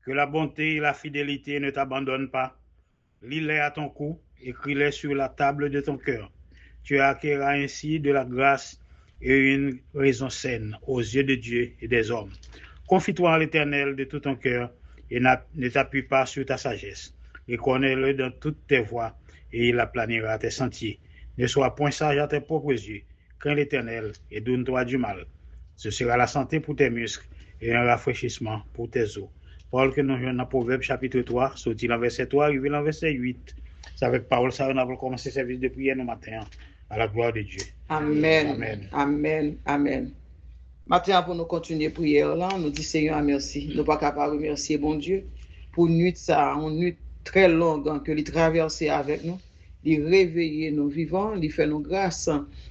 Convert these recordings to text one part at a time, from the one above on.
Que la bonté et la fidélité ne t'abandonnent pas. Lis-les à ton cou, écris-les sur la table de ton cœur. Tu acquerras ainsi de la grâce et une raison saine aux yeux de Dieu et des hommes. Confie-toi en l'Éternel de tout ton cœur et ne t'appuie pas sur ta sagesse. Reconnais-le dans toutes tes voies et il aplanira tes sentiers. Ne sois point sage à tes propres yeux. Crains l'Éternel et donne-toi du mal. Ce sera la santé pour tes muscles et un rafraîchissement pour tes os. Paul que nous jouons dans Proverbe chapitre 3, sorti dans verset 3, arrivé dans verset 8. C'est avec parole ça, on a commencé le service de prière le matin, à la gloire de Dieu. Amen. Amen. Amen. Amen. Maintenant, pour nous continuer prière là, nous disons Seigneur merci. Nous pas capables de remercier bon Dieu pour une nuit ça, une nuit très longue que il traversé avec nous, il réveiller nous vivants, il fait nous grâce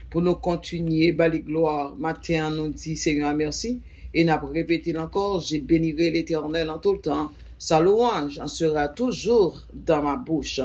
pour nous continuer bali gloire. Matin, nous dit Seigneur merci et nous répété encore, j'ai bénirai l'Éternel en tout le temps. Sa louange en sera toujours dans ma bouche.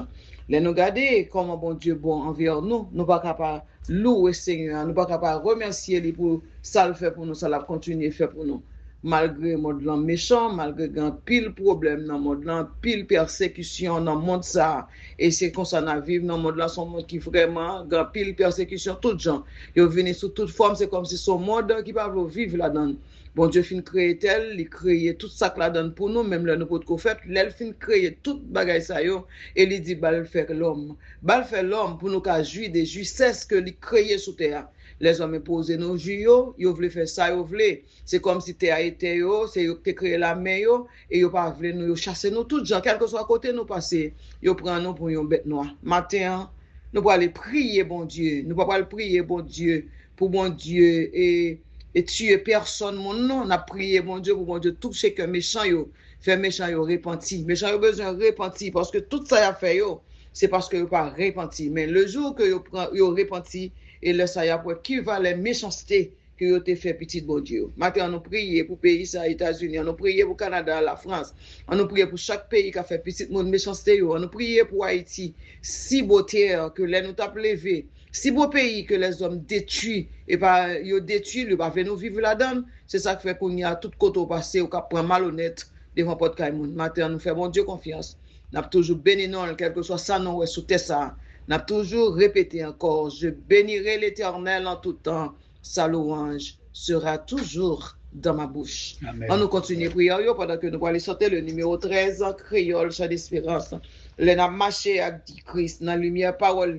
Les nous garder comment bon Dieu bon envers nous, nous pas capables louer Seigneur, nous pas capables remercier lui pour ça le fait pour nous, ça l'a continué fait pour nous. Malgré monde là méchant, malgré grand pile problème dans monde là, pile persécution dans monde ça et c'est comme ça n'a vivre dans monde là son monde qui vraiment grand pile persécution tout gens. Yo venir sous toute forme, c'est comme si son monde qui pas vivre là-dedans. Bon Dieu fin créer tel, il créer tout ça là donne pour nous même là nous peut qu'on fait, l'elle fin créer tout bagaille ça yo et il dit bal faire l'homme. Bal faire l'homme pour nous qu'a jouir des justesses que il créé sous terre. Les hommes posent nos jeux, ils veulent faire ça, ils veulent. C'est comme si terre était yo, c'est yo qui créé la main yo et yo pas veulent nous chasser nous tout gens quel que soit côté nous passer, yo prend nous pour une bête noire. Matin, nous pour aller prier bon Dieu, nous pas aller prier bon Dieu pour bon Dieu et tuer personne mon nom, on a prié bon Dieu pour bon Dieu toucher que méchant yo, faire méchant yo repenti. Méchant yo besoin repenti parce que tout ça y a fait yo, c'est parce que yo pas repenti. Mais le jour que yo repenti et le ça y a pour qui va les méchancetés que yo te fait petit bon Dieu. Maintenant on prier pour pays ça États-Unis, on prier pour Canada, la France, on prier pour chaque pays qui a fait petit monde méchanceté yo, on prier pour Haïti, si beau terre que les nous t'a levé. Si beau pays que les hommes détruisent et pas yo détruit, le pas nous vivre là-dedans, c'est ça qui fait qu'on y a tout côté au passé ou qu'on prend malhonnête devant porte caïmon. Maintenant nous fait bon Dieu confiance. N'a toujours béni non quel que soit ça non sous terre ça. N'a toujours répété encore, je bénirai l'Éternel en tout temps, sa louange sera toujours dans ma bouche. Amen. On nous continue prier pendant que nous allons sortir le numéro 13 créole chant d'espérance. Les n'a marché avec Christ dans la lumière parole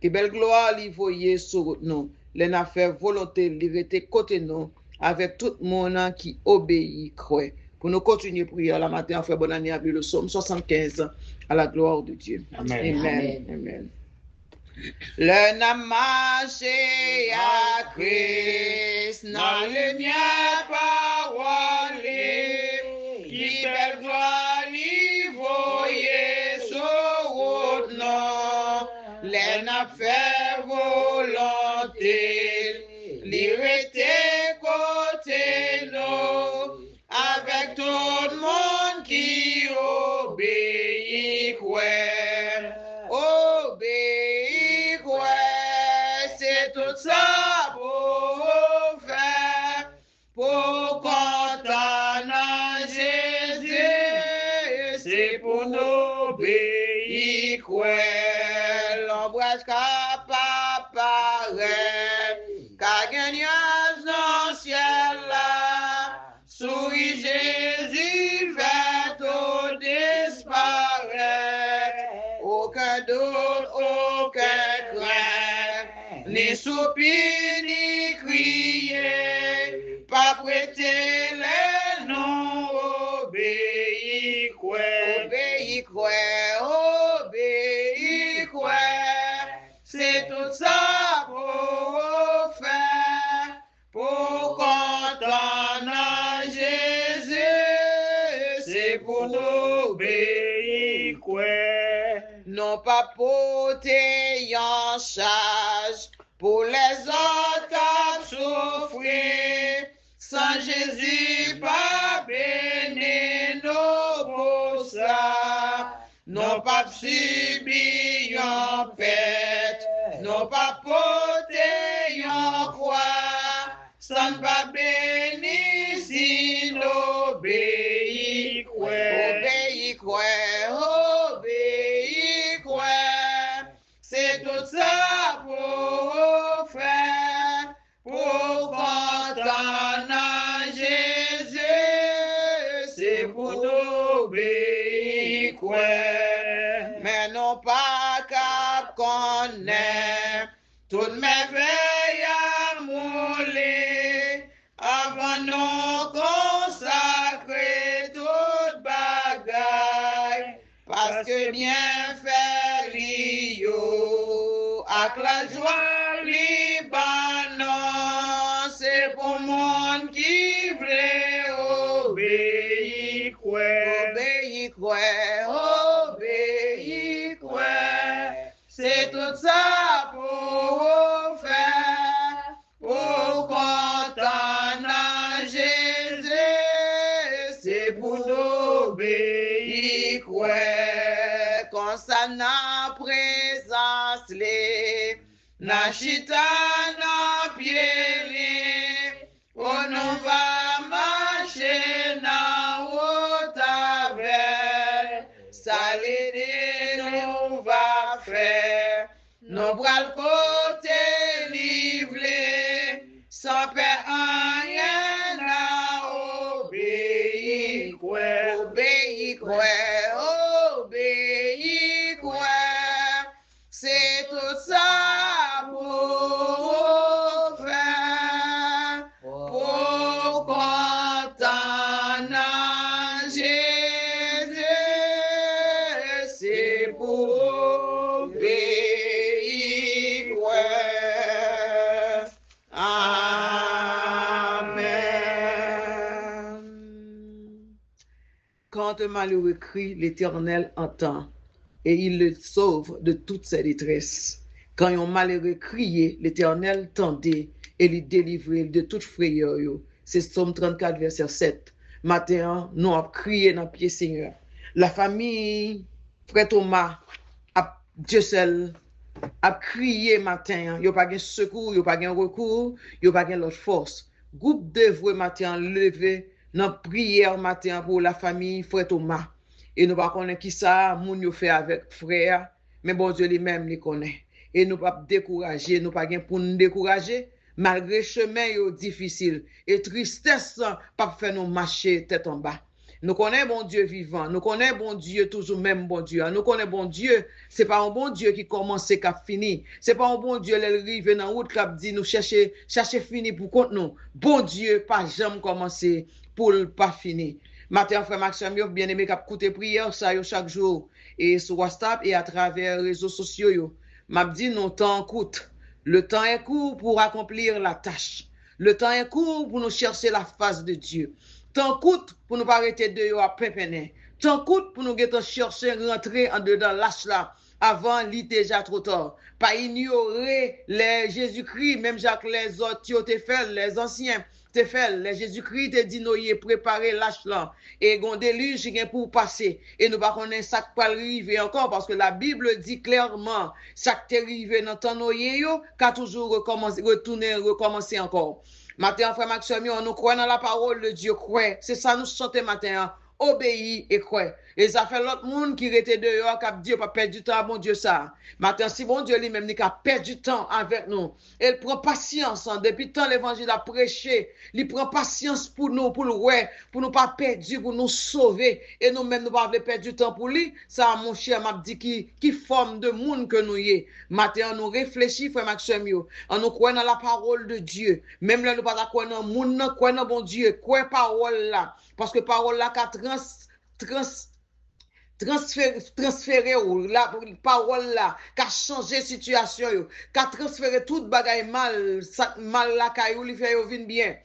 que belle gloire li voyer sur nous, les n'a fait volonté li rete côté nous avec tout le monde qui obéit croit. Pour nous continuer prier la matin, on fait bonne année avec le psaume 75 à la gloire de Dieu. Amen. Amen. Amen. Le n'a marché à Christ dans le lumière parole qui belle gloire li voyer sur nous. Les n'a fait volonté, li rete côté nous, avec tout le monde qui obéit, obéit, c'est tout ça pour faire, pour content Jésus, c'est pour nous obéir, l'embrasse qu'à papa, qu'à gagner dans le ciel là, souris Jésus, fait tout disparaître, aucun doute, aucun crainte, ni soupir, ni crier, pas prêter les noms, obéir, obéir, c'est tout ça pour faire, pour content Jésus, c'est pour nous obéir, non pas porter en charge, pour les autres souffrir, sans Jésus pas béni nous pour ça, non pas subir en pète, non pas porter en croix, sans pas béni si nous obéir, c'est pour nous obéir, mais non pas qu'à connaître toute merveille à mouler avant nous consacrer toute bagaille, parce que bien fait l'io, avec la joie Libanon, c'est pour monde qui veut obéir, obéir, obéir, c'est tout ça pour faire, pour content Jésus, c'est pour obéir, quand ça n'a présence, na chita na pied, on va marcher na travers, ça l'aider nous va faire, nous bras le côté livré, sans peur rien à obéir, obéir, obéir, c'est tout ça pour faire, pour content Jésus, c'est pour obéir, amen. Quand un malheureux crie, l'Éternel entend et il le sauve de toutes ses détresses. Quand un malheureux criait, l'Éternel tendait et lui délivrait de toute frayeur. C'est Psaume 34, verset 7. Matin, nous avons crié dans le pied Seigneur. La famille, frère Thomas, Dieu seul, a crié matin. Il n'y a pas de secours, il n'y a pas de recours, il n'y a pas de l'autre force. Groupe de voix matin levé dans prière matin pour la famille, frère Thomas. Et nous ne connaissons pas qui ça, moun yo fait avec frère, mais bon Dieu lui-même les connaît. Et nous ne pas décourager, nous pas pour nous décourager, malgré chemin yo difficile et tristesse pas faire nous marcher tête en bas. Nous connaissons bon Dieu vivant, nous connaissons bon Dieu toujours même bon Dieu. Nous connaissons bon Dieu, c'est pas un bon Dieu qui commence qui fini. C'est pas un bon Dieu qui arrive dans route qui dit nous chercher fini pour compte nous. Bon Dieu pas jamais commencer pour pas finir. Matin, frère Maxime, bien aimé, qui a écouté prière, ça, chaque jour, et sur WhatsApp et à travers les réseaux sociaux, m'a dit, non, temps coûte. Le temps est court pour accomplir la tâche. Le temps est court pour nous chercher la face de Dieu. Temps coûte pour nous pas arrêter de yo à pépéner. Temps coûte pour nous chercher rentrer en dedans lâche là. Avant, il déjà trop tard. Pas ignorer les Jésus-Christ, même Jacques les autres, les anciens. Te fait, le Jésus-Christ te dit nous y préparé l'âge là et gon déluge qui pour passer et nous pas connaître ça qui va arriver encore parce que la Bible dit clairement ça qui est arrivé dans temps yo qu'a toujours recommencer encore. Matin frère Maxime, on nous croit dans la parole de Dieu, croit. C'est ça nous chanter matin, obéir et croire. Et ça fait l'autre monde qui était dehors qui a dit pas perdre du temps, bon Dieu ça. Maintenant si bon Dieu lui-même qui a perdu du temps avec nous, il prend patience depuis tant l'évangile a prêché, il prend patience pour nous pour nous pas perdre, pour nous sauver et nous même nous pas perdre du temps pour lui. Ça mon cher m'a dit qui forme de monde que nous y est. Maintenant nous réfléchis frère Maxime yo, on nous croit dans la parole de Dieu. Même là nous pas croire dans monde, croire dans bon Dieu, croire parole là parce que parole là qu'a transférer la parole là qu'a changer situation yo qu'a transférer toute bagaille mal la caillou li fait yo vinn bien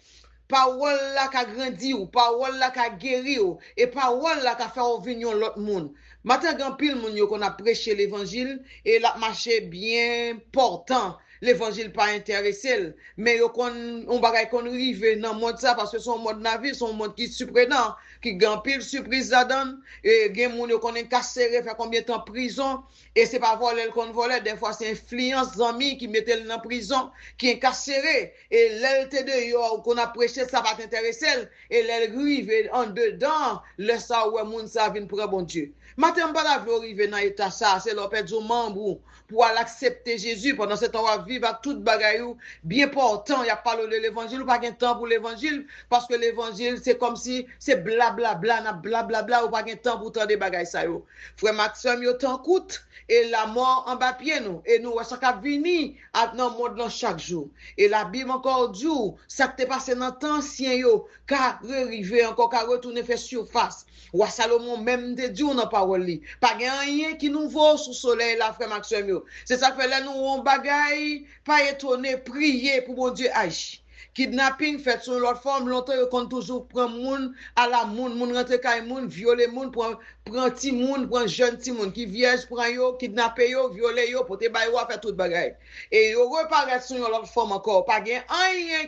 parole là qu'a grandi ou parole là qu'a guéri ou et parole là qu'a faire venir l'autre monde matin grand pile moun yo qu'on a prêché l'évangile et la marché bien portant l'évangile pas intéressé mais on bagaille qu'on rive dans monde ça parce que son mode na vie son monde qui surprenant qui grand pile surprise la donne et gen moun yo connaît carcéré fait combien de temps prison et c'est pas voler qu'on volait des fois c'est influence amis qui mettait dans prison qui incarcéré et l'LT de yo qu'on a prêché ça va t'intéresser et l'elle rive en dedans laisse ça ouais moun ça vinn pour bon Dieu matin pas la arriver dans état ça c'est leur perdre membre pour aller accepter Jésus pendant ce temps vivre avec tout bagayou bien portant, il y a parlé de l'évangile ou pas de temps pour l'évangile parce que l'évangile c'est comme si c'est blablabla, n'a blablabla ou pas de temps pour tant de bagay ça yo. Frère Maxime yo tant coûte et la mort en bas pied nous et nous ça qu'a vini dans le monde chaque jour. Et la Bible encore dit ça qui t'est passé dans temps ancien yo qu'a arrivé encore qu'a retourner faire surface. Roi Salomon même te dit dans parole li, pas rien qui nous vaut sous soleil la frère Maxime yo. C'est ça que fait là nous on bagaille pas étonné prier pour mon Dieu agi. Kidnapping fait sur l'autre forme longtemps qu'on toujours prend moun à la moun rentre kay moun violer moun prend petit moun prend jeune petit moun qui vierge prend yo kidnapper yo violer yo pour te bay ou faire tout bagaille et yo reparaît sur l'autre forme encore pas rien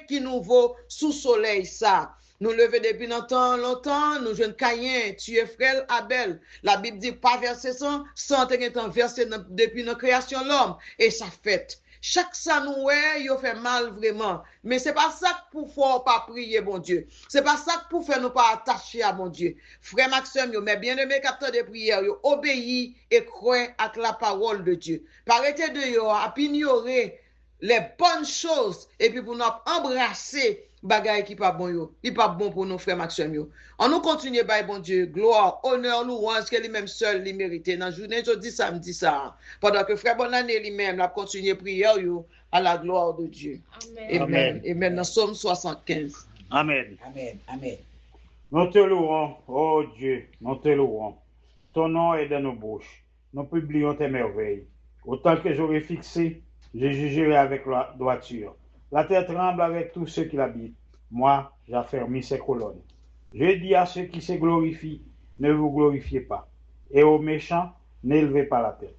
qui nouveau sous soleil ça. Nous lever depuis longtemps, nous jeunes Caïn, tuer frère Abel. La Bible dit pas verset 100 est versé depuis notre création l'homme et ça fait. Chaque ça nous yo fait mal vraiment. Mais c'est pas ça pour faire pas prier bon Dieu. C'est pas ça pour faire nous pas attacher à mon Dieu. Frère Maxime yo, mais bien-aimé capteur de prière yo, obéit et croit à la parole de Dieu. Arrêtez de yo à ignorer les bonnes choses et puis pour nous embrasser bagay qui pas bon yo, il pas bon pour nos frères Maxime yo. On nous continue by bon Dieu, gloire, honneur, louange que lui-même seul lui mérite. Dans journée jeudi samedi ça. Pendant que frère Bonannée lui-même la continue prière yo à la gloire de Dieu. Amen. Amen. Amen. Dans Psaume 75. Amen. Amen. Amen. Nous te louons, oh Dieu, nous te louons. Ton nom est dans nos bouches. Nous publions tes merveilles. Autant que j'aurai fixé, je jugerai avec la droiture. La terre tremble avec tous ceux qui l'habitent. Moi, j'affermis ses colonnes. Je dis à ceux qui se glorifient, ne vous glorifiez pas. Et aux méchants, n'élevez pas la tête.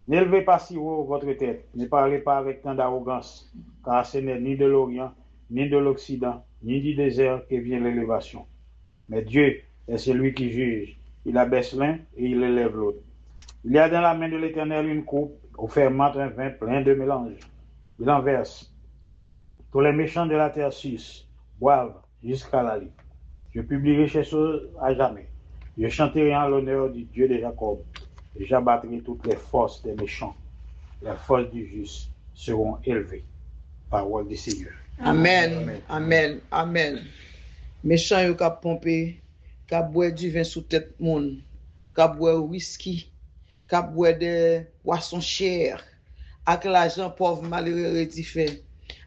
N'élevez pas si haut votre tête. Ne parlez pas avec tant d'arrogance, car ce n'est ni de l'Orient, ni de l'Occident, ni du désert que vient l'élévation. Mais Dieu est celui qui juge. Il abaisse l'un et il élève l'autre. Il y a dans la main de l'Éternel une coupe, où fermente un vin plein de mélange. Il en verse. Tous les méchants de la terre suisse boivent jusqu'à la lie. Je publierai ces choses à jamais. Je chanterai en l'honneur du Dieu de Jacob et j'abattrai toutes les forces des méchants. Les forces du juste seront élevées. Parole du Seigneur. Amen. Amen. Amen. Méchants yo ka pomper, ka boire du vin sous tête moun, ka boire whisky, ka boire de poisson cher, avec l'argent pauvre malheureux rétifé.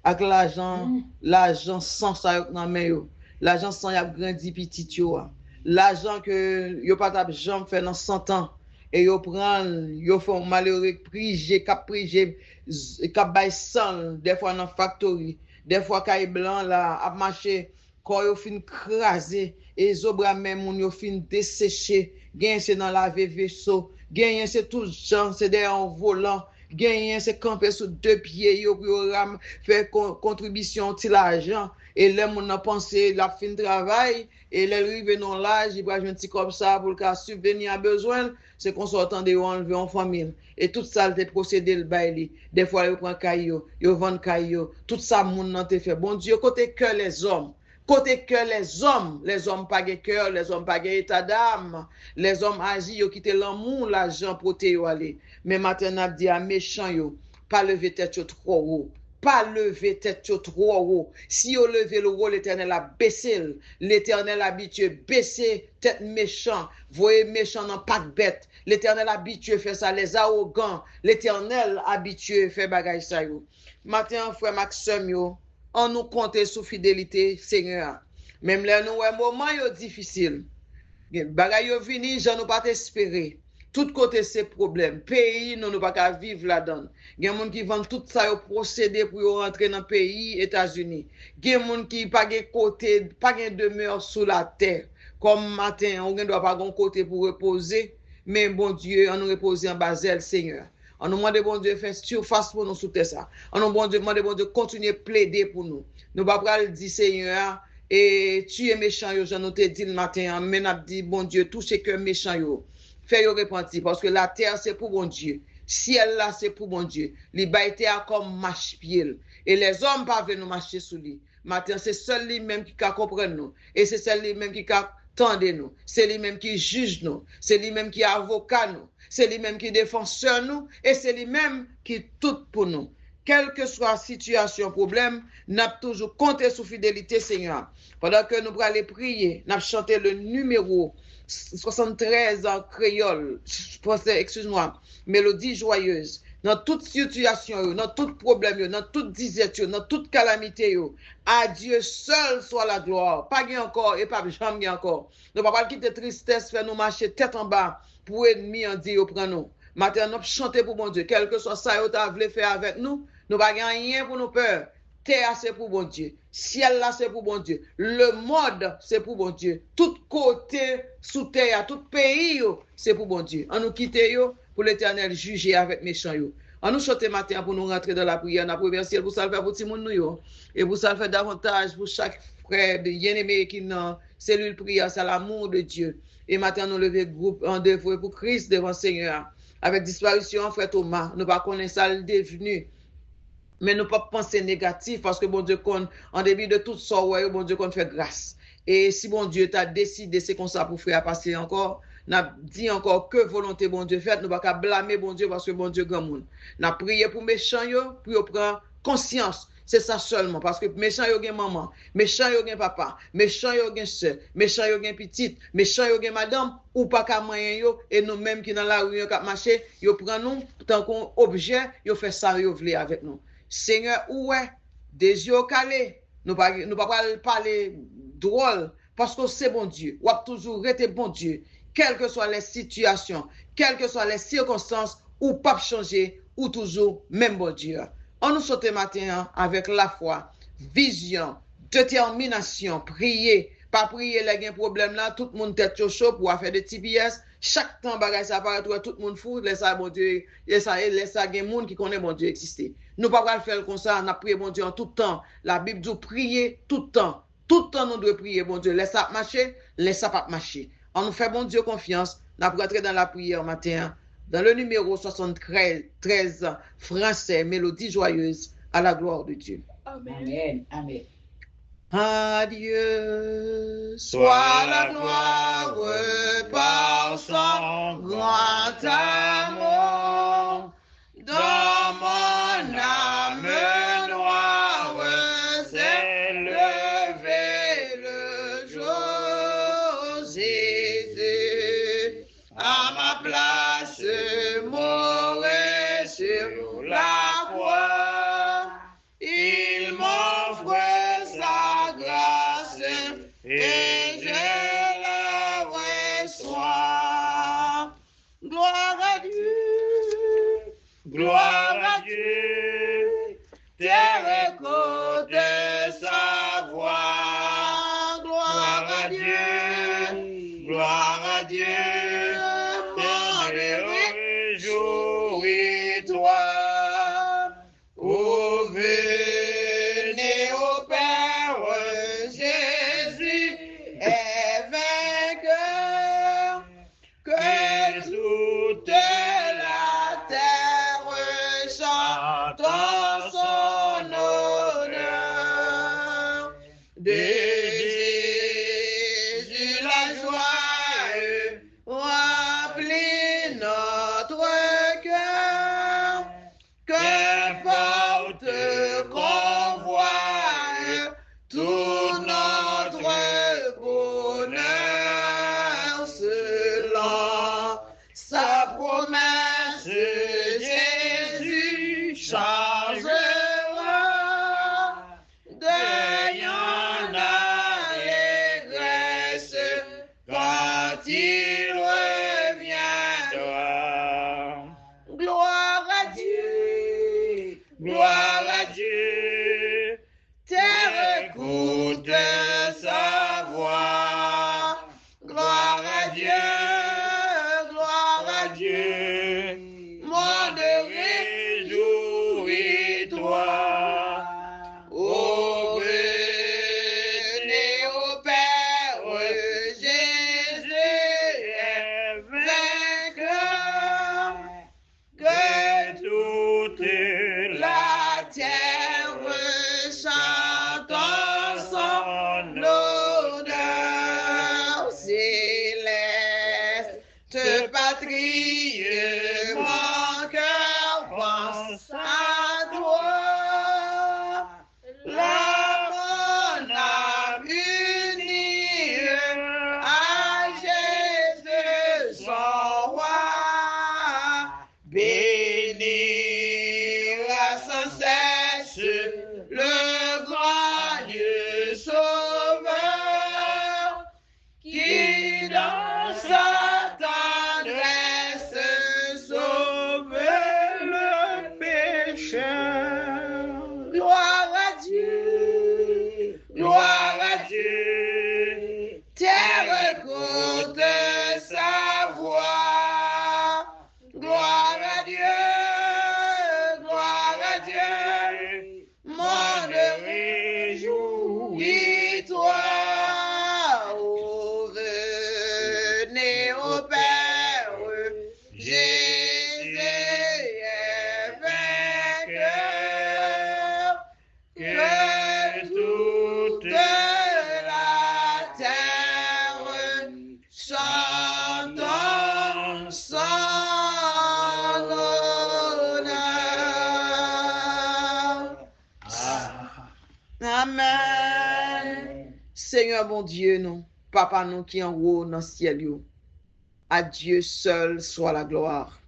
Avec l'argent sans ça dans main yo, l'argent sans y a grandi petit yo, l'argent que yo pas t'a jamais fait dans 100 ans et yo prend yo font malheureux priger cap bay sang des fois dans factory, des fois caille blanc là a marcher quand yo fin craser et zobra même moun yo fin dessécher, gain c'est dans la vaisseau, gain c'est tout gens c'est derrière un volant. Gagner c'est camper sur deux pieds yo pour faire contribution til l'argent et les moun n'a pensé la fin travail et les rive non l'âge il va un petit comme ça pour le subvenir à besoin c'est qu'on sortant de enlever en famille et tout ça le procédé le bail des fois yo prend caillou yo vend caillou tout ça moun nan te fait bon Dieu côté que les hommes les hommes pas de cœur, les hommes pas de état d'âme, les hommes agissent, yo quitte l'amour, l'argent pour te yo aller. Mais maintenant, n'a dit à méchant yo, pas lever tête yo trop haut. Pas lever tête yo trop haut. Si yo lever le haut, l'Éternel a baissé. L'Éternel habitué baisser tête méchant. Voyez méchant dans pas de bête. L'Éternel habitué faire ça, les arrogants. L'Éternel habitué faire bagay ça yo. Matin, frère Maxime yo, on nous compte sous fidélité, Seigneur. Même là, nous, un moment difficile. Bagay yo vini, j'en nous pas espérer. Tout côté c'est problème. Pays, nous pas vivre là-dedans. Gen moun qui vend tout ça yo procédé pour rentrer dans pays États-Unis. Gen moun qui pas gen côté, pas gen demeure sous la terre. Comme matin, on doit pas gon côté pour reposer, mais bon Dieu, on nous reposer en basel, Seigneur. On nous demande bon Dieu faire surface pour nous sous ça. On nous demande bon Dieu continuer plaider pour nous. Nous pas pral dire Seigneur et tu es méchant yo, je nous te dit le matin, mais n'a dit bon Dieu tout ce que méchant yo. Fais yo repentir parce que la terre c'est pour bon Dieu. Ciel là c'est pour bon Dieu. Li bay terre comme marche-pied et les hommes pas venir marcher sous lui. Matin c'est seul lui même qui ka comprendre nous et c'est seul lui même qui ka tendre nous. C'est lui même qui juge nous, c'est lui même qui avocat nous. C'est lui-même qui défenseur nous et c'est lui-même qui tout pour nous. quelle que soit la situation, problème, nous avons toujours compté sur fidélité, Seigneur. Pendant que nous allons prier, nous avons chanté le numéro 73 en créole, excuse-moi, mélodie joyeuse. Dans toute situation, dans tout problème, dans toute disette, dans toute calamité, à Dieu seul soit la gloire. Pas gain encore et pas jamais encore. Nous ne pouvons pas quitter tristesse, faire nous marcher tête en bas pour ennemi en dire prend nous. Maintenant, nous chanter pour bon Dieu, quel que soit ça, vous voulez faire avec nous, nous ne pouvons rien pour nous peur. Terre, c'est pour bon Dieu. Ciel, là, c'est pour bon Dieu. Le monde, c'est pour bon Dieu. Tout côté sous terre, tout pays, c'est pour bon Dieu. On nous quitte pour l'Éternel juger avec méchants. On nous chante matin pour nous rentrer dans la prière. On a prié ciel pour ça le faire pour tout le monde. Et pour ça le faire davantage pour chaque frère bien-aimé qui est dans cellule prière. C'est l'amour de Dieu. Et maintenant, nous lever groupe en dévoué pour Christ devant le Seigneur. Avec disparition, frère Thomas, nous ne pas connaître ça le devenu. Mais nous ne pas penser négatif parce que bon Dieu, en début de tout ça, bon Dieu, qu'on fait grâce. Et si bon Dieu t'a décidé, c'est comme ça pour faire passer encore, n'a dit encore que volonté bon Dieu faite, nous ne pouvons pas blâmer bon Dieu parce que bon Dieu grand monde. N'a prié pour méchants pour prendre conscience. C'est ça seulement parce que méchant yo gen maman, méchant yo gen papa, méchant yo gen soeur, méchant yo gen petite, méchant yo gen madame ou pas ka moyen yo et nous même qui dans la rue yo k'ap marcher, yo prend nous tant qu'on objet, yo fait ça yo vle avec nous. Seigneur, ouais, des yeux calés, nous pas parler drôle, parce que c'est bon Dieu, ou a toujours été bon Dieu, quelles que soient les situations, quelles que soient les circonstances, ou pas changer, ou toujours même bon Dieu. On nous saute matin avec la foi, vision, détermination, prier, pas prier les gains problème là, tout le monde tête chaud pour faire des TPS. Chaque temps bagage ça apparaît tout le monde fou, laisse ça bon Dieu, laisse ça gain monde qui connaît bon Dieu exister. Nous pas le faire comme ça, on a prié bon Dieu en tout temps. La Bible dit prier tout le temps. Tout le temps nous devons prier bon Dieu, laisse ça marcher, laisse ça pas marcher. On nous fait bon Dieu confiance, on a rentré dans la prière matin. Dans le numéro 73, français, mélodie joyeuse, à la gloire de Dieu. Amen. Amen. Adieu, soit la gloire par son grand amour. Dans mon âme noire s'est levé le jour. Jésus, à ma place, mourir sur la croix. Il m'offre sa grâce et je la reçois. Gloire à Dieu, gloire à Dieu, terre écoute sa voix. Gloire à Dieu, gloire à Dieu. Réjouis-toi, ô venez au Père, Jésus est vainqueur, que toute la terre chante en son honneur. De Jésus la joie remplit notre cœur, qu'importe qu'on voie tout notre bonheur selon sa promesse. Jésus changera d'ayant l'allégresse quand il reviendra. Gloire à Dieu, gloire à Dieu, terre écoute sa voix. Gloire à Dieu, gloire à Dieu, monde réjouis-toi. Ô venez au Père, Jésus est vainqueur, que toute la terre chante en son honneur. Céleste patrie, mon cœur pense à toi. dans sa tendresse, sauver le pécheur. Gloire à Dieu, gloire à Dieu, terre écoute sa voix. Gloire à Dieu, monde réjouis-toi. Oh, venez au Père, Jésus est vainqueur, que toute la terre chante son honneur. Amen. Seigneur bon Dieu, nous, Papa nous qui en haut dans le ciel, à Dieu seul soit la gloire.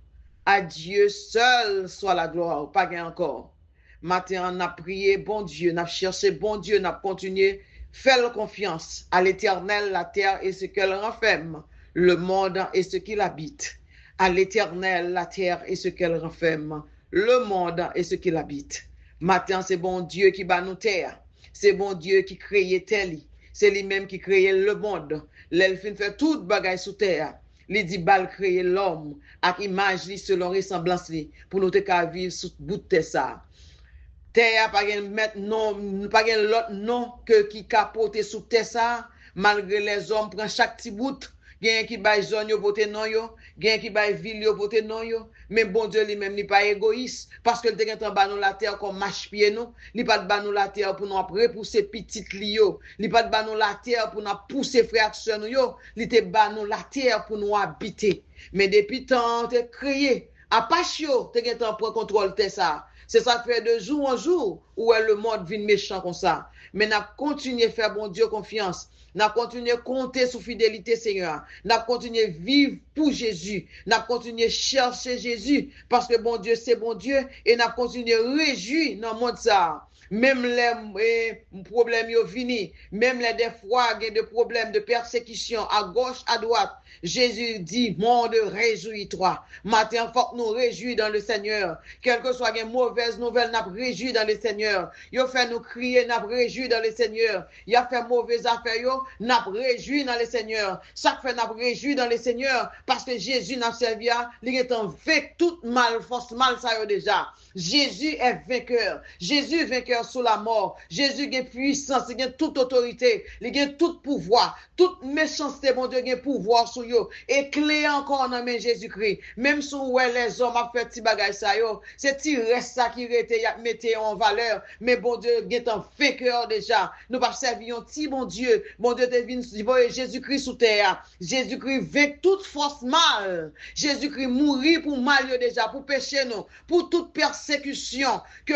À Dieu seul soit la gloire. Pas gain encore. Matin, on a prié, bon Dieu, on a cherché, bon Dieu, on a continué. Fais confiance à l'Éternel, la terre et ce qu'elle renferme, le monde et ce qu'il habite. À l'Éternel, la terre et ce qu'elle renferme, le monde et ce qu'il habite. Matin, c'est bon Dieu qui bat nous terre. C'est bon Dieu qui crée tel. C'est lui-même qui crée le monde. L'elfine fait toute bagaille sous terre. Il dit bal créer l'homme avec image li selon ressemblance li pour nous te ka vivre sous bout de terre ça. Terre pas gen mettre non pas gen l'autre non que qui capote sous terre ça malgré les hommes prend chaque petit bout. Gen qui bay zone yo pote non yo, gen qui bay ville yo pote non yo, mais bon Dieu lui-même n'est pas égoïste parce que il te gen tan ba nous la terre comme marche pied nous, li pas ba nous la terre pour nous repousser petite li yo, li pas ba nous la terre pour nous pousser frères sœurs nous yo, li te ba nous la terre pour nous habiter. Mais depuis tant te créé à Pachio, te gen tan prend contrôle de ça. C'est ça fait de jour en jour où le monde vient méchant comme ça. Mais n'a continué à faire bon Dieu confiance. N'a continué à compter sur fidélité Seigneur. N'a continué à vivre pour Jésus. N'a continué à chercher Jésus parce que bon Dieu c'est bon Dieu et n'a continué à réjouir dans le monde ça. Même les problèmes yo vini, même les des fois il y a des problèmes de persécution à gauche, à droite. Jésus dit, monde, réjouis-toi. Matin, faut que nous réjouis dans le Seigneur. Quelle que soit une mauvaise nouvelle, n'a réjouis dans le Seigneur. Yo fait nous crier, n'a réjouis dans le Seigneur. Il a fait mauvaise affaire, yo, n'a réjouis dans le Seigneur. Chaque fois, n'a réjouis dans le Seigneur. Parce que Jésus n'a servi à, il est en fait toute mal, force mal, ça yo déjà. Jésus est vainqueur. Jésus est vainqueur sur la mort. Jésus a puissance, il a toute autorité, il a tout pouvoir, toute méchanceté, mon Dieu, il a pouvoir sur yo. Et clé encore dans main Jésus-Christ. Même si les hommes ont fait petit bagage ça yo, c'est ti reste ça qui était metté en valeur. Mais bon Dieu, il est en vainqueur déjà. Nous pas servir ti bon Dieu te vient Jésus-Christ sous terre. Jésus-Christ vainc toute force mal. Jésus-Christ mourit pour mal yo déjà, pour péché nous, pour toute persécution que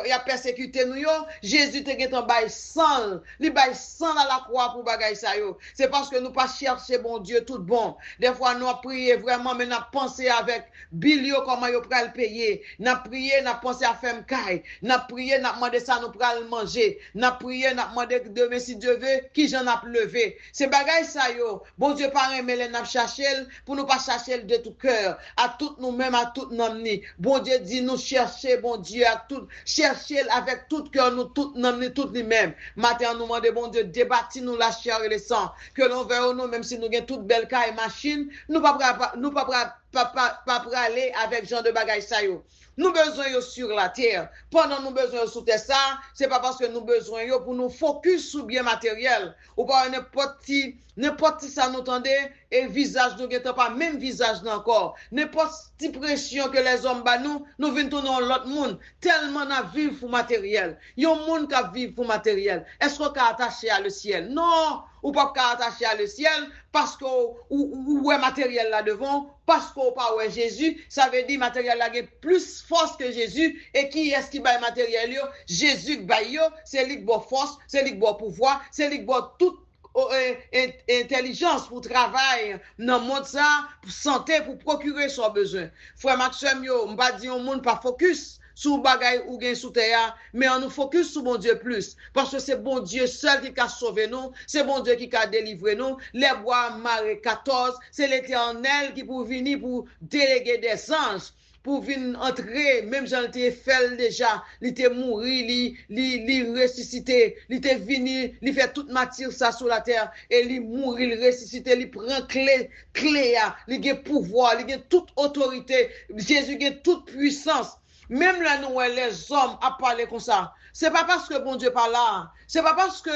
il a persécuté nous yo. Jésus te get en bail sang, li bail sang à la croix pour bagay ça yo. C'est parce que nous pas chercher bon Dieu tout bon. Des fois nous prier vraiment mais nous penser avec bilio comment yo pral payer. N'a prié, n'a pensé à faire caille. N'a prié, n'a demandé ça nous pral manger. N'a prié, n'a demandé demain si Dieu veut qui j'en a levé. C'est bagay ça yo. Bon Dieu pas aimer n'a chercher pour nous pas chercher de tout cœur, à tout nous-mêmes, à tout nous-mêmes. Bon Dieu dit nous chercher bon Dieu à tout, chercher avec tout cœur nous tout nous-mêmes, tout nous-mêmes. Matin nous demande bon Dieu débattre nous la chair et le sang que l'on veut nous même si nous gagne toute belle caille machine, nous pas aller avec genre de bagaille ça yo. Nous besoin yo sur la terre. Pendant nous besoin sur terre ça, c'est pas parce que nous besoin yo pour nous focus sur bien matériel ou pas n'importe qui ça nous tendez et visage nous gèt pas même visage encore. N'importe qui pression que les hommes ba nous vinn tourner l'autre monde tellement na vivre pour matériel. Yon monde qui vivre pour matériel. Est-ce qu'on ka attaché à le ciel? Non, ou pas ka attaché à le ciel parce que ou est matériel là devant parce qu'on pas ouais Jésus, ça veut dire matériel là a plus force que Jésus et qui est-ce qui bail matériel yo? Jésus bail yo, c'est lui qui bon force, c'est lui qui bon pouvoir, c'est lui qui bon toute intelligence pour travailler dans le monde ça, pour santé, pour procurer son besoin. Frère Maxime yo, m'pa di on monde pas focus sous bagay ou gen sous terre, mais on nous focus sur bon Dieu plus. Parce que c'est bon Dieu seul qui a sauvé nous, c'est bon Dieu qui a délivré nous. Les bois maré 14, c'est l'Éternel qui pour venir pour déléguer des anges. Pour venir entrer, même j'en étais fait déjà, il était mort, il ressuscité, il était venu, il fait toute matière ça sur la terre, et il mourit, il ressuscité, il prend clé, il a pouvoir, il a toute autorité, Jésus a toute puissance. Même là, nous, les hommes à parler comme ça. C'est pas parce que bon Dieu pas là, c'est pas parce que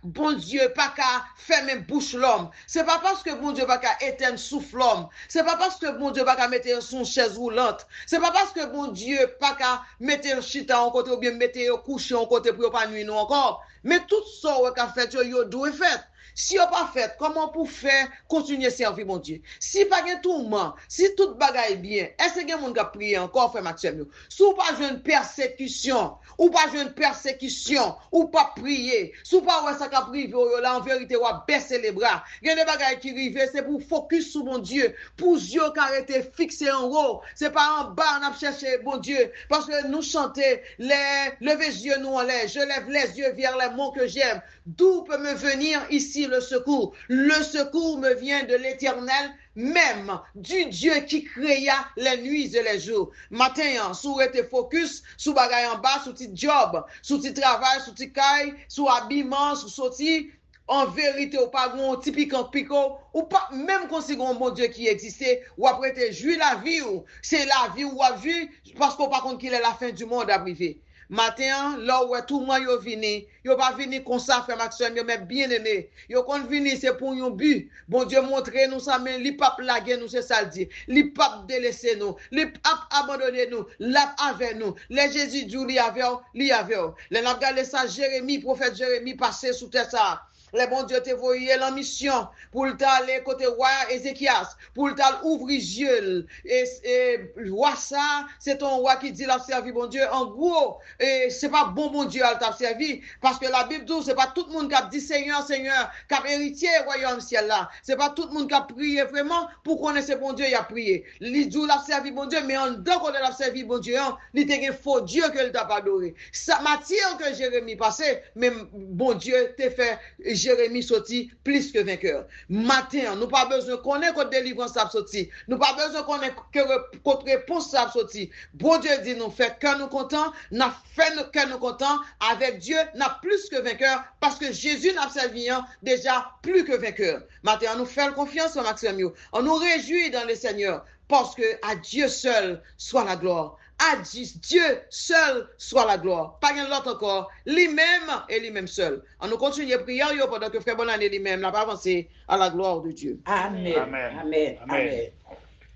bon Dieu pas qu'à fermer bouche l'homme. C'est pas parce que bon Dieu pas qu'à éteindre souffle l'homme. C'est pas parce que bon Dieu pas qu'à mettre son chaise roulante. C'est pas parce que bon Dieu pas qu'à mettre le chita en côté ou bien mettre le coucher en côté pour pas nuire nous encore. Mais tout ça qu'a fait yo doit fait. Si on pas fait, comment pour faire continuer servir mon Dieu? Si pas gen tourment, si tout bagaille bien, est-ce que gen moun ka prier encore frère Maxime? Si ou pas une persécution, ou pas une persécution, ou pas prier, si ou pas ouais ça ka priver là en vérité ou baisser les bras. Gen des bagaille qui rive, c'est pour focus sur mon Dieu, pour yeux qui arrêter fixé en haut, c'est pas en bas on a cherché bon Dieu parce que nous chanter levez les yeux nous en l'air, je lève les yeux vers les monts que j'aime. D'où peut me venir ici le secours? Le secours me vient de l'Éternel, même du Dieu qui créa les nuits et les jours. Matin, sous rete focus, sous bagay en bas, sous petit job, sous petit travail, sous petit caille, sous habillement, sous sorti, en vérité, ou pas un typique en pico, ou pas, même quand c'est un bon Dieu qui existait, ou après te jouir la vie, ou c'est la vie ou a vu, parce qu'on par contre qu'il est la fin du monde à priver. Matin, là où tout le monde yo vini, yo pas vini comme ça, frère Maxime, yo mais bien aimé. Yo kon vini, c'est pour un but. Bon Dieu montre nous ça, mais li pas laguer nous, c'est ça le dit. Li pas délaisser nous, li pas abandonner nous, l'a avec nous. Les Jésus dit li avec, li avec. Les n'a regardé ça, Jérémie, prophète Jérémie, passé sous terre ça. Le bon Dieu te voyé la mission pour t'aller côté roi Ézéchias, pour t'aller ouvrir yeux. Et roi ça, c'est ton roi qui dit l'a servi bon Dieu. En gros, c'est pas bon Dieu à t'a servi parce que la Bible dit c'est pas tout le monde qui a dit Seigneur, Seigneur, qui a hérité royaume ciel là. C'est pas tout le monde qui a prié vraiment pour connaître ce bon Dieu il a prié. Il dit l'a servi bon Dieu mais en dedans qu'on l'a servi bon Dieu, il te un faux Dieu que il t'a pas adoré. Ça matière que Jérémie passé, mais bon Dieu t'a fait Jérémie sorti plus que vainqueur. Matin, nous pas besoin qu'on ait que délivrance a sorti. Nous pas besoin qu'on ait que réponse a sorti. Bon Dieu dit nous fait que nous content, n'a fait que nous content avec Dieu, n'a plus que vainqueur parce que Jésus n'a servi déjà plus que vainqueur. Matin, nous faisons confiance en Maxime. On nous réjouit dans le Seigneur parce que à Dieu seul soit la gloire. À Dieu seul soit la gloire. Pas rien l'autre encore. Lui-même et lui-même seul. On nous continue à prier pendant que frère Bonane lui-même n'a pas avancé à la gloire de Dieu. Amen. Amen. Amen. Amen.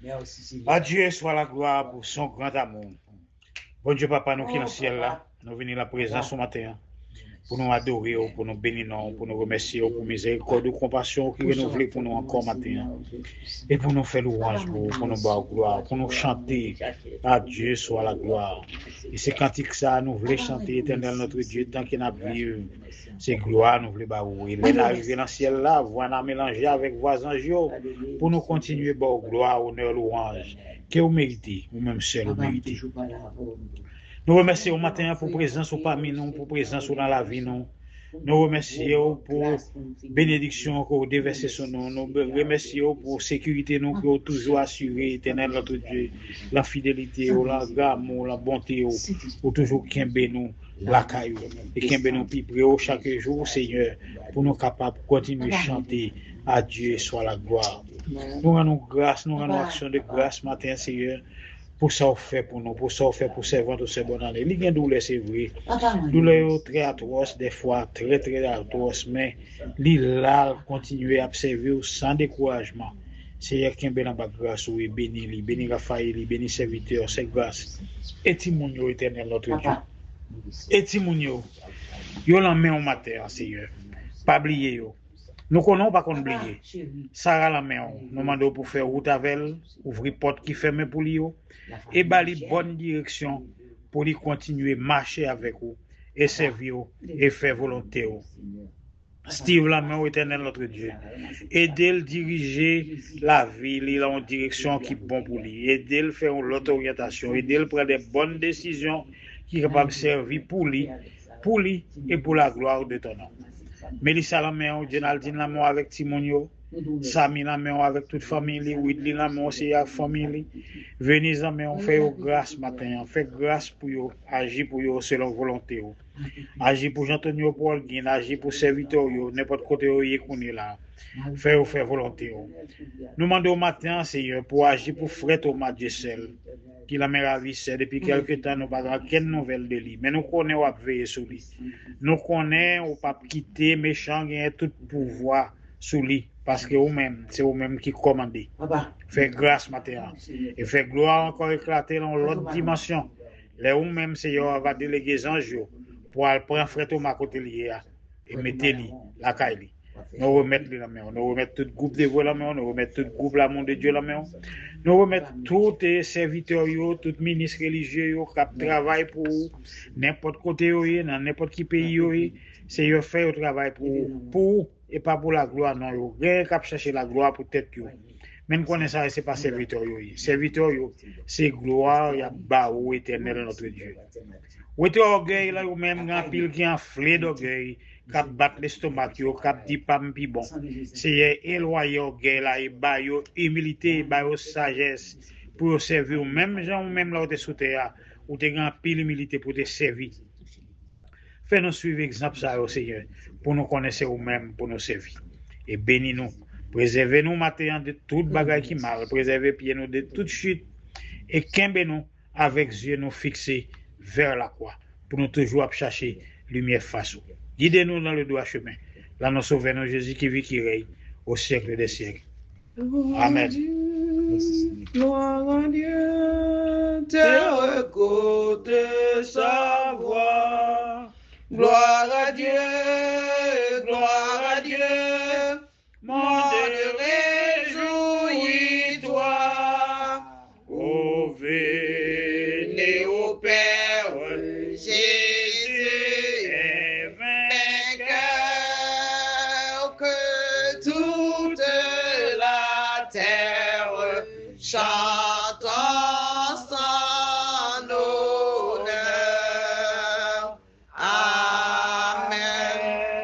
Merci. À Dieu soit la gloire pour son grand amour. Bon Dieu, Papa, nous qui dans le ciel là, nous venons la présence ce matin. Pour nous adorer, pour nous bénir, pour nous remercier, pour miséricorde ou compassion qui renouvelée pour nous encore matin. Et pour nous faire louange, pour nous boire gloire, pour nous chanter. À Dieu soit la gloire. Et c'est cantique ça, nous voulons chanter éternel notre Dieu, tant qu'il n'a vu c'est gloire, nous voulons barouer. Il est arrivé dans le ciel là, voilà mélanger avec voisins pour nous continuer boire gloire, honneur, louange. Que vous méritez, ou même seul vous méritez. Nous remercions au matin pour présence au parmi nous, pour présence dans la vie nous. Nous remercions pour bénédiction que vous déversez sur nous. Nous remercions pour sécurité nous que vous toujours assuré, éternel notre Dieu, la fidélité, l'amour, la bonté, pour toujours qu'aimer nous, la caillou, et qu'aimer nous plus près chaque jour, Seigneur, pour nous capables de continuer à chanter. À Dieu soit la gloire. Nous rendons grâce, nous rendons action de grâce matin, Seigneur. Pour ça, on fait pour nous, pour ça, on fait pour servir de ces bonnes années. Il y a une douleur, c'est vrai. Douleur très atroce, des fois très, très atroce, mais il continue à observer sans découragement. C'est qui est bien en grâce, oui, béni Raphaël, béni serviteur, c'est grâce. Et Timonio éternel, notre Dieu. Et Timonio, yo la main au matin, Seigneur. Pas oublier yo. Nous connaissons pas qu'on oublier. Sarah la main, nous demandons pour faire route avec elle, ouvrir porte qui ferme pour lui, et bali bonne direction pour lui continuer à marcher avec vous, et servir et faire volonté. Steve la main au éternel notre Dieu. Aidez-le diriger la vie, il a une direction qui est bonne pour lui. Aidez-le faire une autre orientation. Aidez-le prendre des bonnes décisions qui sont capables de servir pour lui et pour la gloire de ton nom. Mélissa la main, Jonaldine la main avec Timonio, Sami la main avec toute famille, Whitley la main aussi avec famille. Venez la main, on fait grâce matin, on fait grâce pour vous, agir pour vous selon volonté. Agir pour Jean-Antonio Paul Guin, agir pour serviteur, n'importe côté où il est là. Faire volonté. Nous demandons au matin, Seigneur, pour agir pour frère Thomas Djessel, qui la méravissait depuis quelque temps, nous n'avons pas quelle nouvelle de lui. Mais nous connaissons à veiller sur lui. Nous connaissons pas quitter méchant, gagner tout pouvoir sur lui. Parce que vous-même, c'est vous-même qui commandez. Faites grâce matin. Et faites gloire encore éclater dans l'autre dimension. Les vous-même, Seigneur, va déléguer les anges pour aller prendre frère Thomas côté lié et mettez-lui la caille. Nous remettons la main. Nous remettons tout groupe de voix la main. Nous remettons tout groupe l'amour de Dieu la main. Nous remettons tous les serviteurs, tous les ministres religieux qui travaillent pour n'importe côté, dans n'importe qui pays. Seigneur, fait le travail pour et pas pour la gloire. Non, rien qu'à chercher la gloire pour tête. Même qu'on ça, c'est pas serviteur. Serviteur, c'est gloire, il y a barreau éternel notre Dieu. Ou t'es orgueil là, ou même grand pile qui enflé d'orgueil, qui bat l'estomac, qui dit pas m'pi bon. C'est éloigner orgueil là, et ba yo humilité, ba yo sagesse pour servir même gens ou même là où t'es sous terre, ou t'es grand pile humilité pour te servir. Fais-nous suivre exemple ça au Seigneur, pour nous connaître nous-mêmes, pour nous servir. Et bénis-nous. Préservez-nous maintenant de toute bagaille qui mal, préservez pieds nous de toute chute, et qu'embez-nous avec yeux nous fixés vers la croix, pour nous toujours chercher lumière face. Guidez-nous dans le droit chemin. Là, nous sauvons Jésus qui vit, qui règne au siècle des siècles. Amen. Gloire à Dieu, tes côtés sa voix. Gloire à Dieu, monde réjouis-toi. Oh, venez au Père, Jésus est vainqueur, que toute la terre chante en son honneur. Amen.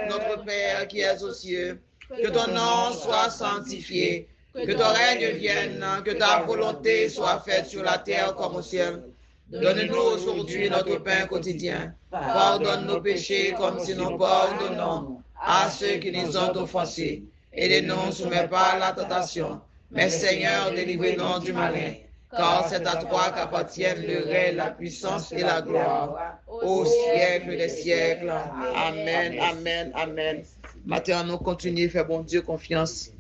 Notre Père qui es aux cieux, que ton nom soit sanctifié, que ton règne vienne, que ta volonté soit faite sur la terre comme au ciel. Donne-nous aujourd'hui notre pain quotidien. Pardonne nos péchés comme si nous pardonnons à ceux qui nous ont offensés. Et ne nous soumets pas à la tentation, mais Seigneur, délivre-nous du malin. Car c'est à toi qu'appartiennent le règne, la puissance et la gloire, au siècle des siècles. Amen, amen, amen. Maintenant, nous continuons à faire bon Dieu confiance.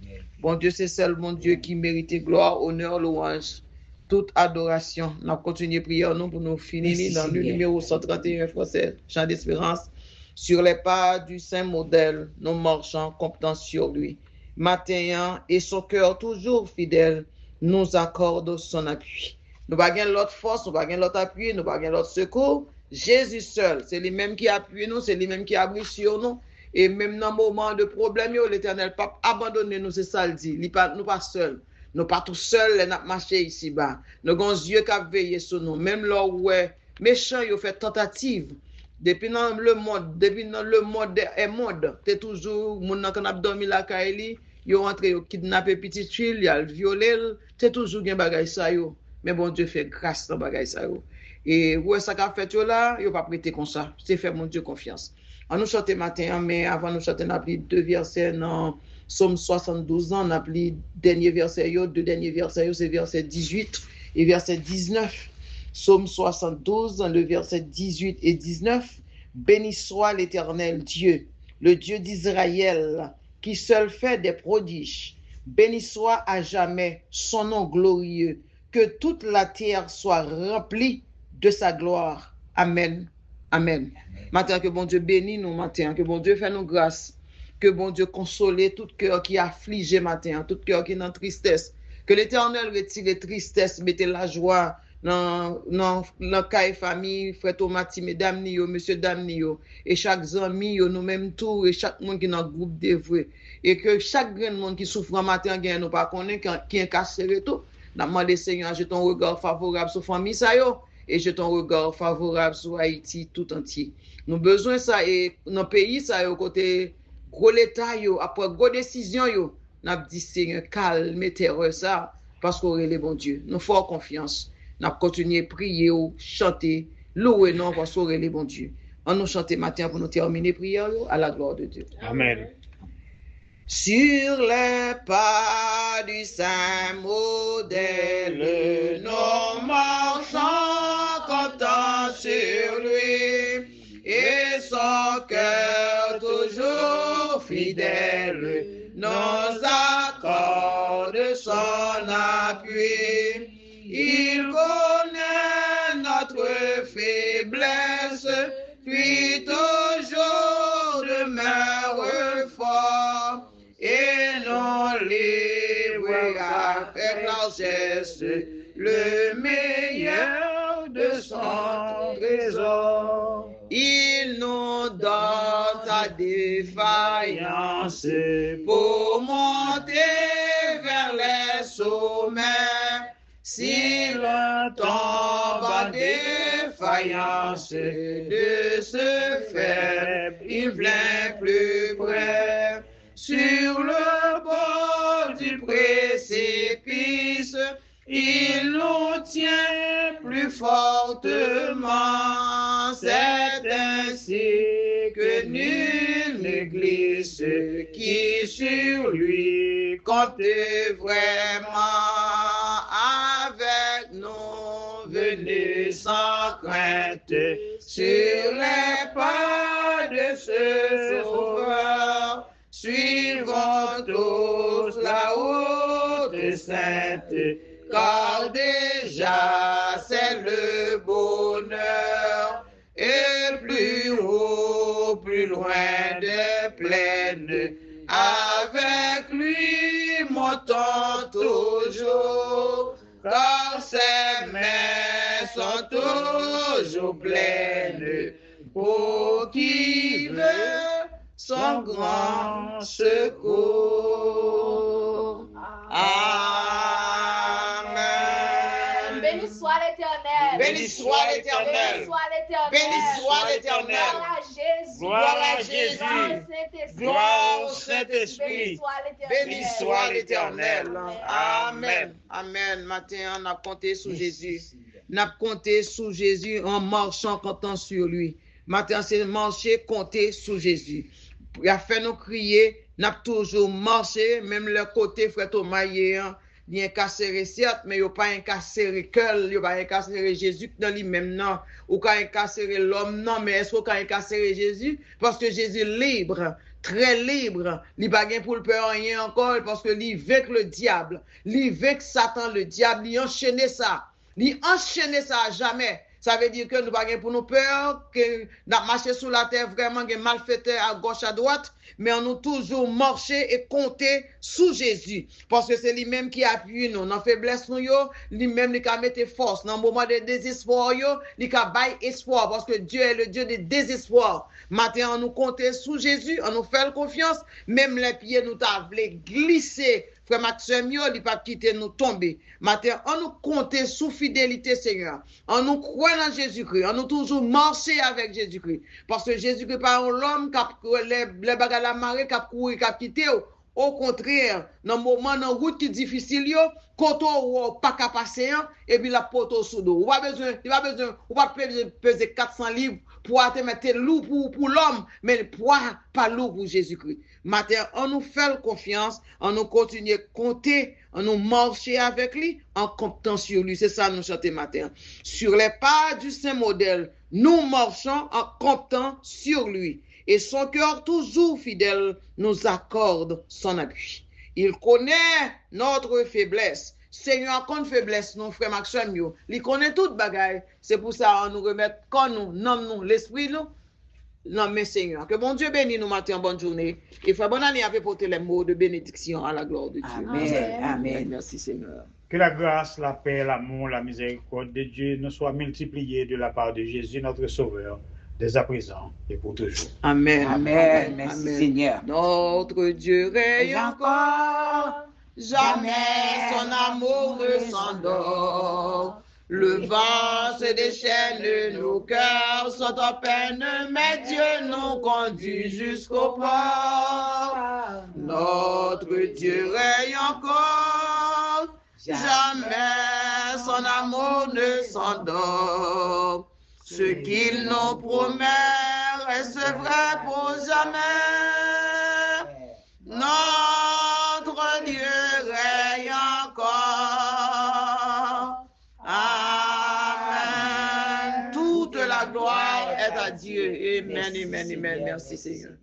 Bon Dieu, c'est seul mon Dieu qui mérite gloire, honneur, louange, toute adoration. Nous continuons à prier nous pour nous finir dans le numéro 131 français, Chant d'espérance. Sur les pas du Saint modèle, nous marchons comptant sur lui. Matin et son cœur toujours fidèle nous accorde son appui. Nous n'avons pas l'autre force, nous n'avons pas l'autre appui, nous n'avons pas l'autre secours. Jésus seul, c'est lui-même qui appuie nous, c'est lui-même qui abri sur nous. Et même dans le moment de problème, l'Éternel pas abandonné nous, c'est ça le dit. Nous pas seuls. Nous pas tout seuls, nous avons marché ici-bas. Nous avons Dieu qui a veillé sur nous. Même là où méchants ont fait tentative. Depuis dans le monde est monde, c'est toujours mon qui a dormi la caille, ils ont entré, ils ont kidnappé petite fille, ils ont violé, c'est toujours un bagage ça yo. Mais bon Dieu fait grâce dans bagage ça yo. Et où est-ce qu'a fait là, ils pas prêté comme ça. C'est faire mon Dieu confiance. On nous chante matin, mais avant nous chanter, on a pris 2 versets dans Somme 72 ans, on a pris dernier verset, 2 derniers versets, c'est verset 18 et verset 19. Somme 72, le verset 18 et 19. Béni soit l'Éternel Dieu, le Dieu d'Israël, qui seul fait des prodiges. Béni soit à jamais son nom glorieux, que toute la terre soit remplie de sa gloire. Amen. Amen. Maintenant que bon Dieu bénit nous matin, que bon Dieu fait nous grâce, que bon Dieu console tout cœur qui est affligé matin, tout cœur qui est en tristesse, que l'Éternel retire les tristesses, mette la joie dans caille famille, frère Tomati, mesdames ni yo, monsieur dame ni yo, et chaque ami yo, nous même tout, et chaque monde qui dans le groupe dévoué, et que chaque grand monde qui souffre en matin, nous pas connaît, qui est cassé tout, n'a demandé Seigneur, j'ai ton regard favorable sur famille ça yo, et j'ai ton regard favorable sur Haïti tout entier. Nous besoin ça, et dans le pays ça yo, côté gros l'état yo, après gros décision yo, n'a dit Seigneur, calme terreur ça, parce qu'on est les bons Dieu. Nous faisons confiance. Nous continuons à prier, chanter, louer, non, parce qu'on est les bons Dieu. On nous chante matin pour nous terminer prière à la gloire de Dieu. Amen. Sur les pas du saint modèle, nous marchons contents sur lui, et son cœur toujours fidèle nous accorde son appui. Il connaît notre faiblesse, puis toujours demeure fort, et nous livrera avec largesse le meilleur de son trésor. Il nous donne sa défaillance pour monter vers les sommets. Si l'on tombe en défaillance de ce faible, il vient plus près. Sur le bord du précipice, il nous tient plus fortement. C'est ainsi que nul ne glisse, qui sur lui compte vraiment. Avec nous, venez sans crainte sur les pas de ce Sauveur. Suivons tous la haute sainte, car déjà c'est le bonheur, et plus haut, plus loin des plaines, avec lui montons toujours, car ses mains sont toujours pleines, pour qui veut son grand secours. Amen. Béni soit l'Éternel. Béni soit l'Éternel. Béni soit l'Éternel. Béni soit l'Éternel. Gloire à Jésus. Gloire à Jésus. Gloire au Saint-Esprit. Béni soit l'Éternel. Amen. Amen. Matin, on a compté sur Jésus. On a compté sur Jésus en marchant, comptant sur lui. Matin, c'est marcher, compter sur Jésus. Il a fait nous crier, n'a toujours marché, même le côté frère Thomas hier, il a incarcéré certes, mais il n'a pas incarcéré cœur, il n'a pas incarcéré Jésus dans lui-même, non. Ou quand incarcéré l'homme, non, mais est-ce qu'on a incarcéré Jésus? Parce que Jésus est libre, très libre, il n'a pas pour le peur rien encore, parce que il veut le diable, il veut Satan, le diable, il enchaîné ça à jamais. Ça veut dire que nous n'avons pas pour nous peur, que nous avons marché sur la terre vraiment, des malfaiteurs à gauche, à droite, mais on a toujours marché et compté sous Jésus. Parce que c'est lui-même qui appuie nous. Dans la faiblesse, lui-même qui a mis force. Dans le moment de désespoir, il a baillé espoir. Parce que Dieu est le Dieu de désespoir. Maintenant, on nous compte sous Jésus, on nous fait confiance. Même les pieds nous voulu glisser. Frère Maxime, il n'a pas quitté nous tomber. Maintenant, on nous compte sous fidélité, Seigneur. On nous croit dans Jésus-Christ. On nous toujours marché avec Jésus-Christ. Parce que Jésus-Christ pas l'homme qui a les bagages la marée, qui a couru, qui a quitté. Au contraire, dans le moment, dans la route qui est difficile, quand on n'a pas qu'à passer, et puis la poteau sous dos. On n'a pas peser 400 livres pour te mettre lourd pour l'homme, mais pas lourd pour Jésus-Christ. Matin, on nous fait confiance, on nous continue à compter, on nous marcher avec lui, en comptant sur lui. C'est ça nous chantons matin. Sur les pas du Saint modèle, nous marchons en comptant sur lui. Et son cœur toujours fidèle nous accorde son appui. Il connaît notre faiblesse. Seigneur, qu'on faiblesse, nous, frère Maxime, il connaît toute bagaille. C'est pour ça qu'on nous remet, quand nous nommons l'esprit, nous, Non, mais Seigneur, que bon Dieu bénisse nous matin, bonne journée. Et frère Bonani avait porté les mots de bénédiction à la gloire de Dieu. Amen. Amen. Merci Seigneur. Que la grâce, la paix, l'amour, la miséricorde de Dieu nous soient multipliées de la part de Jésus, notre Sauveur, dès à présent et pour toujours. Amen. Amen. Merci Seigneur. Notre Dieu règne encore, jamais son amour ne s'endort. Le vent se déchaîne, nos cœurs sont en peine, mais Dieu nous conduit jusqu'au port. Notre Dieu règne encore, jamais son amour ne s'endort. Ce qu'il nous promet reste vrai pour jamais. Notre Dieu règne encore. Amen. Toute la gloire est à Dieu. Amen, amen, amen. Merci Seigneur.